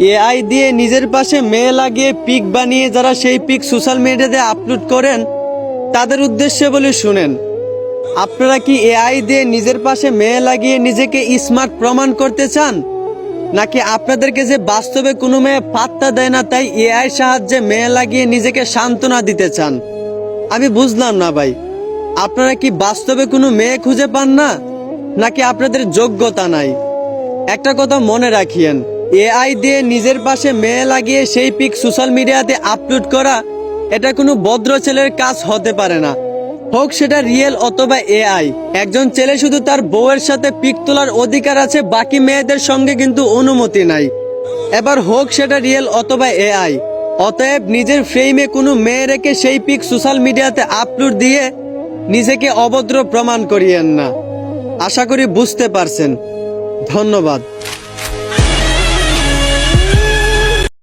AI দিয়ে নিজের পাশে মেয়ে লাগিয়ে পিক বানিয়ে যারা সেই পিক সোশ্যাল মিডিয়াতে আপলোড করেন তাদের উদ্দেশ্যে বলে শুনেন, আপনারা কি এআই দিয়ে নিজের পাশে মেয়ে লাগিয়ে নিজেকে স্মার্ট প্রমাণ করতে চান, নাকি আপনাদেরকে যে বাস্তবে কোনো মেয়ে পাত্তা দেয় না তাই এআই সাহায্যে মেয়ে লাগিয়ে নিজেকে সান্ত্বনা দিতে চান? আমি বুঝলাম না ভাই, আপনারা কি বাস্তবে কোনো মেয়ে খুঁজে পান না, নাকি আপনাদের যোগ্যতা নাই? একটা কথা মনে রাখিয়েন, এআই দিয়ে নিজের পাশে মেয়ে লাগিয়ে সেই পিক সোশ্যাল মিডিয়াতে আপলোড করা এটা কোনো ভদ্র ছেলের কাজ হতে পারে না, হোক সেটা রিয়েল অথবা এআই। একজন ছেলে শুধু তার বউয়ের সাথে পিক তোলার অধিকার আছে, বাকি মেয়েদের সঙ্গে কিন্তু অনুমতি নাই। এবার হোক সেটা রিয়েল অথবা এআই। অতএব নিজের ফ্রেমে কোনো মেয়ে রেখে সেই পিক সোশ্যাল মিডিয়াতে আপলোড দিয়ে নিজেকে অভদ্র প্রমাণ করিয়েন না। আশা করি বুঝতে পারছেন। ধন্যবাদ।